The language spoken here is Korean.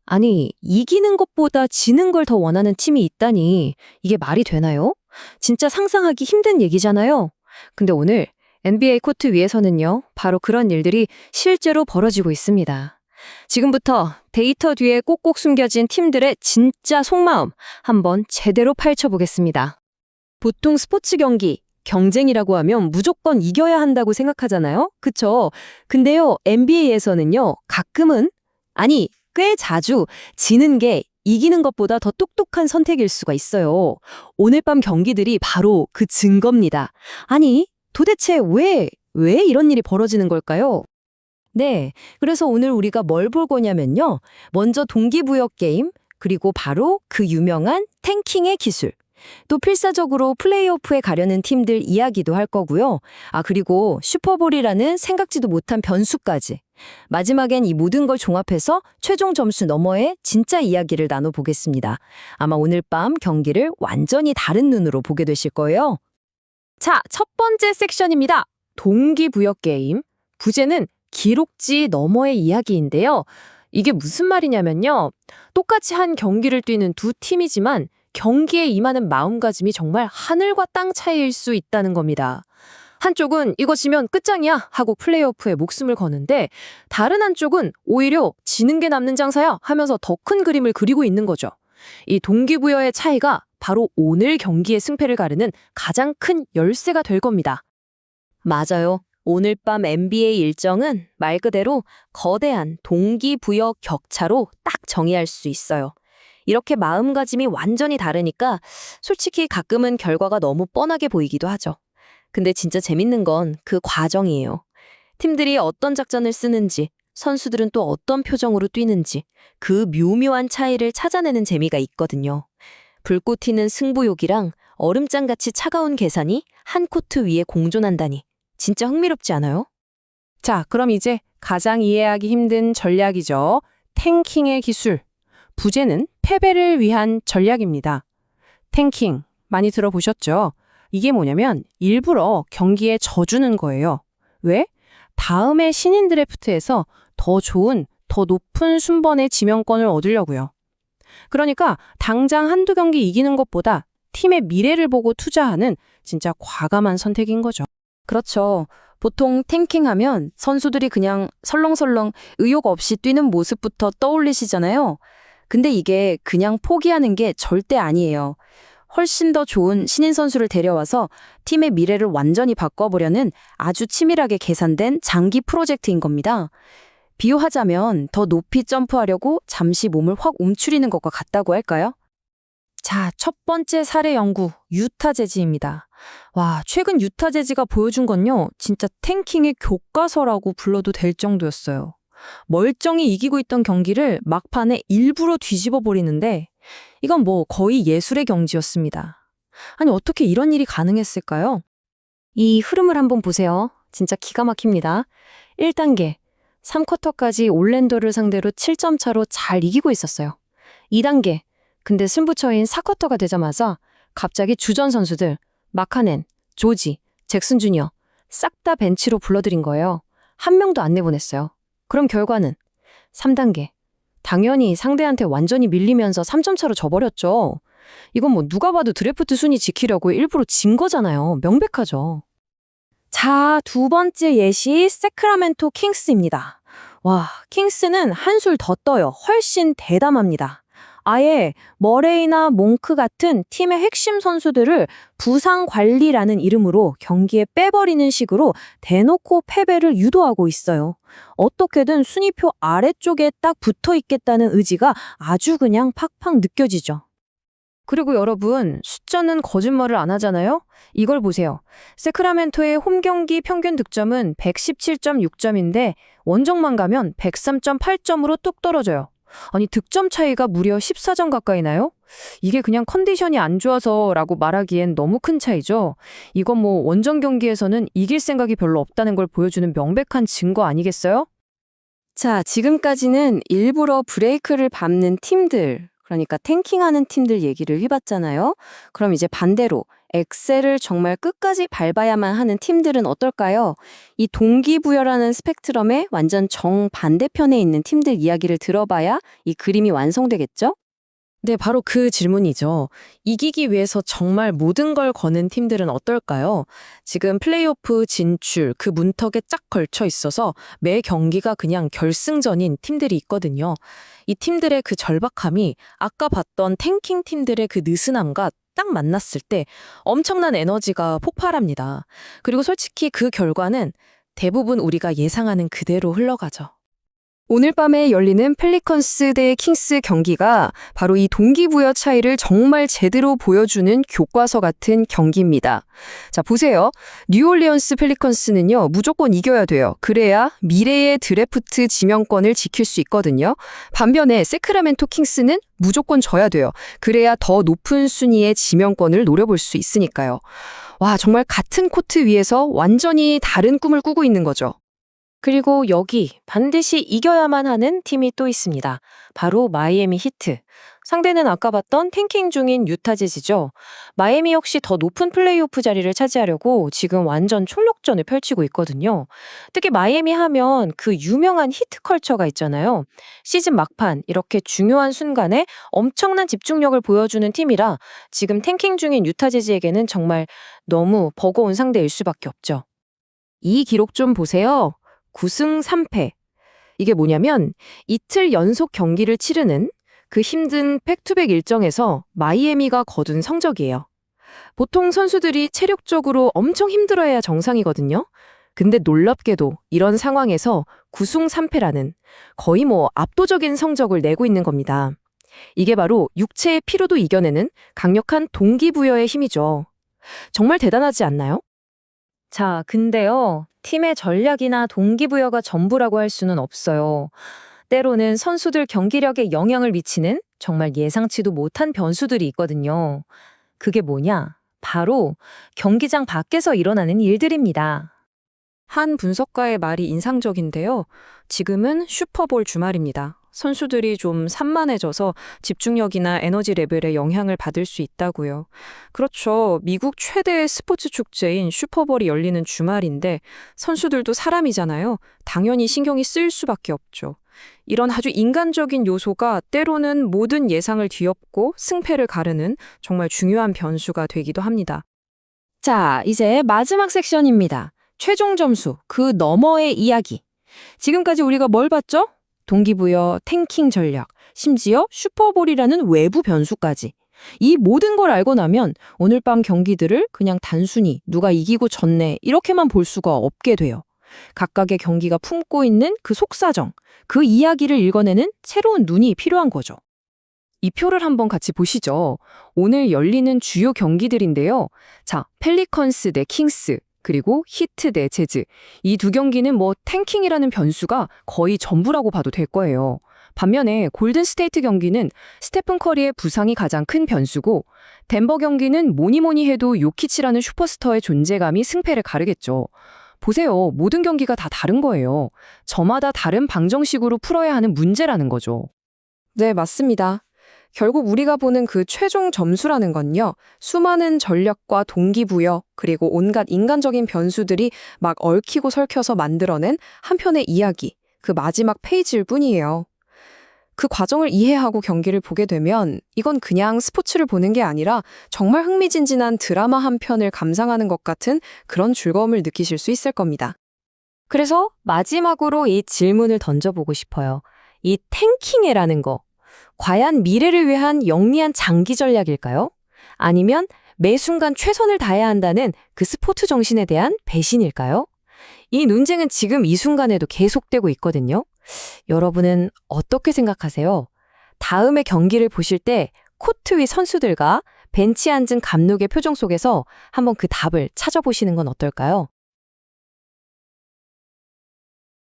아니, 이기는 것보다 지는 걸 더 원하는 팀이 있다니, 이게 말이 되나요? 진짜 상상하기 힘든 얘기잖아요. 근데 오늘 NBA 코트 위에서는요, 바로 그런 일들이 실제로 벌어지고 있습니다. 지금부터 데이터 뒤에 꼭꼭 숨겨진 팀들의 진짜 속마음 한번 제대로 파헤쳐보겠습니다. 보통 스포츠 경기, 경쟁이라고 하면 무조건 이겨야 한다고 생각하잖아요? 그쵸? 근데요, NBA에서는요, 가끔은, 아니, 꽤 자주 지는 게 이기는 것보다 더 똑똑한 선택일 수가 있어요. 오늘 밤 경기들이 바로 그 증거입니다. 아니, 도대체 왜 이런 일이 벌어지는 걸까요? 네, 그래서 오늘 우리가 뭘 볼 거냐면요. 먼저 동기부여 게임, 그리고 바로 그 유명한 탱킹의 기술. 또 필사적으로 플레이오프에 가려는 팀들 이야기도 할 거고요. 그리고 슈퍼볼이라는 생각지도 못한 변수까지. 마지막엔 이 모든 걸 종합해서 최종 점수 너머의 진짜 이야기를 나눠보겠습니다. 아마 오늘 밤 경기를 완전히 다른 눈으로 보게 되실 거예요. 자, 첫 번째 섹션입니다. 동기부여 게임. 부제는 기록지 너머의 이야기인데요. 이게 무슨 말이냐면요. 똑같이 한 경기를 뛰는 두 팀이지만 경기에 임하는 마음가짐이 정말 하늘과 땅 차이일 수 있다는 겁니다. 한쪽은 이거 지면 끝장이야 하고 플레이오프에 목숨을 거는데 다른 한쪽은 오히려 지는 게 남는 장사야 하면서 더 큰 그림을 그리고 있는 거죠. 이 동기부여의 차이가 바로 오늘 경기의 승패를 가르는 가장 큰 열쇠가 될 겁니다. 맞아요. 오늘 밤 NBA 일정은 말 그대로 거대한 동기부여 격차로 딱 정의할 수 있어요. 이렇게 마음가짐이 완전히 다르니까 솔직히 가끔은 결과가 너무 뻔하게 보이기도 하죠. 근데 진짜 재밌는 건 그 과정이에요. 팀들이 어떤 작전을 쓰는지, 선수들은 또 어떤 표정으로 뛰는지 그 묘묘한 차이를 찾아내는 재미가 있거든요. 불꽃 튀는 승부욕이랑 얼음장같이 차가운 계산이 한 코트 위에 공존한다니 진짜 흥미롭지 않아요? 자, 그럼 이제 가장 이해하기 힘든 전략이죠. 탱킹의 기술. 부제는 패배를 위한 전략입니다. 탱킹, 많이 들어보셨죠? 이게 뭐냐면 일부러 경기에 져주는 거예요. 왜? 다음에 신인 드래프트에서 더 좋은, 더 높은 순번의 지명권을 얻으려고요. 그러니까 당장 한두 경기 이기는 것보다 팀의 미래를 보고 투자하는 진짜 과감한 선택인 거죠. 그렇죠. 보통 탱킹하면 선수들이 그냥 설렁설렁 의욕 없이 뛰는 모습부터 떠올리시잖아요. 근데 이게 그냥 포기하는 게 절대 아니에요. 훨씬 더 좋은 신인 선수를 데려와서 팀의 미래를 완전히 바꿔보려는 아주 치밀하게 계산된 장기 프로젝트인 겁니다. 비유하자면 더 높이 점프하려고 잠시 몸을 확 움츠리는 것과 같다고 할까요? 자, 첫 번째 사례 연구, 유타 재즈입니다. 와, 최근 유타 재즈가 보여준 건요, 진짜 탱킹의 교과서라고 불러도 될 정도였어요. 멀쩡히 이기고 있던 경기를 막판에 일부러 뒤집어 버리는데 이건 뭐 거의 예술의 경지였습니다. 아니 어떻게 이런 일이 가능했을까요? 이 흐름을 한번 보세요. 진짜 기가 막힙니다. 1단계, 3쿼터까지 올랜도를 상대로 7점 차로 잘 이기고 있었어요. 2단계, 근데 승부처인 4쿼터가 되자마자 갑자기 주전 선수들 마카넨, 조지, 잭슨 주니어 싹 다 벤치로 불러들인 거예요. 한 명도 안 내보냈어요. 그럼 결과는 3단계. 당연히 상대한테 완전히 밀리면서 3점 차로 져버렸죠. 이건 뭐 누가 봐도 드래프트 순위 지키려고 일부러 진 거잖아요. 명백하죠. 자, 두 번째 예시 세크라멘토 킹스입니다. 와, 킹스는 한술 더 떠요. 훨씬 대담합니다. 아예 머레이나 몽크 같은 팀의 핵심 선수들을 부상 관리라는 이름으로 경기에 빼버리는 식으로 대놓고 패배를 유도하고 있어요. 어떻게든 순위표 아래쪽에 딱 붙어 있겠다는 의지가 아주 그냥 팍팍 느껴지죠. 그리고 여러분, 숫자는 거짓말을 안 하잖아요? 이걸 보세요. 세크라멘토의 홈경기 평균 득점은 117.6점인데 원정만 가면 103.8점으로 뚝 떨어져요. 아니 득점 차이가 무려 14점 가까이 나요? 이게 그냥 컨디션이 안 좋아서라고 말하기엔 너무 큰 차이죠. 이건 뭐 원정 경기에서는 이길 생각이 별로 없다는 걸 보여주는 명백한 증거 아니겠어요? 자, 지금까지는 일부러 브레이크를 밟는 팀들, 그러니까 탱킹하는 팀들 얘기를 해봤잖아요. 그럼 이제 반대로 엑셀을 정말 끝까지 밟아야만 하는 팀들은 어떨까요? 이 동기부여라는 스펙트럼의 완전 정반대편에 있는 팀들 이야기를 들어봐야 이 그림이 완성되겠죠? 네, 바로 그 질문이죠. 이기기 위해서 정말 모든 걸 거는 팀들은 어떨까요? 지금 플레이오프 진출, 그 문턱에 쫙 걸쳐 있어서 매 경기가 그냥 결승전인 팀들이 있거든요. 이 팀들의 그 절박함이 아까 봤던 탱킹 팀들의 그 느슨함과 딱 만났을 때 엄청난 에너지가 폭발합니다. 그리고 솔직히 그 결과는 대부분 우리가 예상하는 그대로 흘러가죠. 오늘 밤에 열리는 펠리컨스 대 킹스 경기가 바로 이 동기부여 차이를 정말 제대로 보여주는 교과서 같은 경기입니다. 자, 보세요. 뉴올리언스 펠리컨스는요, 무조건 이겨야 돼요. 그래야 미래의 드래프트 지명권을 지킬 수 있거든요. 반면에 세크라멘토 킹스는 무조건 져야 돼요. 그래야 더 높은 순위의 지명권을 노려볼 수 있으니까요. 와, 정말 같은 코트 위에서 완전히 다른 꿈을 꾸고 있는 거죠. 그리고 여기 반드시 이겨야만 하는 팀이 또 있습니다. 바로 마이애미 히트. 상대는 아까 봤던 탱킹 중인 유타 재즈죠. 마이애미 역시 더 높은 플레이오프 자리를 차지하려고 지금 완전 총력전을 펼치고 있거든요. 특히 마이애미 하면 그 유명한 히트 컬처가 있잖아요. 시즌 막판 이렇게 중요한 순간에 엄청난 집중력을 보여주는 팀이라 지금 탱킹 중인 유타 재즈에게는 정말 너무 버거운 상대일 수밖에 없죠. 이 기록 좀 보세요. 9승 3패. 이게 뭐냐면 이틀 연속 경기를 치르는 그 힘든 백투백 일정에서 마이애미가 거둔 성적이에요. 보통 선수들이 체력적으로 엄청 힘들어야 정상이거든요. 근데 놀랍게도 이런 상황에서 9승 3패라는 거의 압도적인 성적을 내고 있는 겁니다. 이게 바로 육체의 피로도 이겨내는 강력한 동기부여의 힘이죠. 정말 대단하지 않나요? 자, 근데요, 팀의 전략이나 동기부여가 전부라고 할 수는 없어요. 때로는 선수들 경기력에 영향을 미치는 정말 예상치도 못한 변수들이 있거든요. 그게 뭐냐? 바로 경기장 밖에서 일어나는 일들입니다. 한 분석가의 말이 인상적인데요. 지금은 슈퍼볼 주말입니다. 선수들이 좀 산만해져서 집중력이나 에너지 레벨에 영향을 받을 수 있다고요. 그렇죠. 미국 최대의 스포츠 축제인 슈퍼볼이 열리는 주말인데 선수들도 사람이잖아요. 당연히 신경이 쓰일 수밖에 없죠. 이런 아주 인간적인 요소가 때로는 모든 예상을 뒤엎고 승패를 가르는 정말 중요한 변수가 되기도 합니다. 자, 이제 마지막 섹션입니다. 최종 점수, 그 너머의 이야기. 지금까지 우리가 뭘 봤죠? 동기부여, 탱킹 전략, 심지어 슈퍼볼이라는 외부 변수까지. 이 모든 걸 알고 나면 오늘 밤 경기들을 그냥 단순히 누가 이기고 졌네 이렇게만 볼 수가 없게 돼요. 각각의 경기가 품고 있는 그 속사정, 그 이야기를 읽어내는 새로운 눈이 필요한 거죠. 이 표를 한번 같이 보시죠. 오늘 열리는 주요 경기들인데요. 자, 펠리컨스 대 킹스, 그리고 히트 대 재즈. 이 두 경기는 탱킹이라는 변수가 거의 전부라고 봐도 될 거예요. 반면에 골든 스테이트 경기는 스테픈 커리의 부상이 가장 큰 변수고 덴버 경기는 뭐니 해도 요키치라는 슈퍼스타의 존재감이 승패를 가르겠죠. 보세요. 모든 경기가 다 다른 거예요. 저마다 다른 방정식으로 풀어야 하는 문제라는 거죠. 네, 맞습니다. 결국 우리가 보는 그 최종 점수라는 건요, 수많은 전략과 동기부여, 그리고 온갖 인간적인 변수들이 막 얽히고 설켜서 만들어낸 한 편의 이야기, 그 마지막 페이지일 뿐이에요. 그 과정을 이해하고 경기를 보게 되면 이건 그냥 스포츠를 보는 게 아니라 정말 흥미진진한 드라마 한 편을 감상하는 것 같은 그런 즐거움을 느끼실 수 있을 겁니다. 그래서 마지막으로 이 질문을 던져보고 싶어요. 이 탱킹이라는 거. 과연 미래를 위한 영리한 장기 전략일까요? 아니면 매 순간 최선을 다해야 한다는 그 스포츠 정신에 대한 배신일까요? 이 논쟁은 지금 이 순간에도 계속되고 있거든요. 여러분은 어떻게 생각하세요? 다음에 경기를 보실 때 코트 위 선수들과 벤치에 앉은 감독의 표정 속에서 한번 그 답을 찾아보시는 건 어떨까요?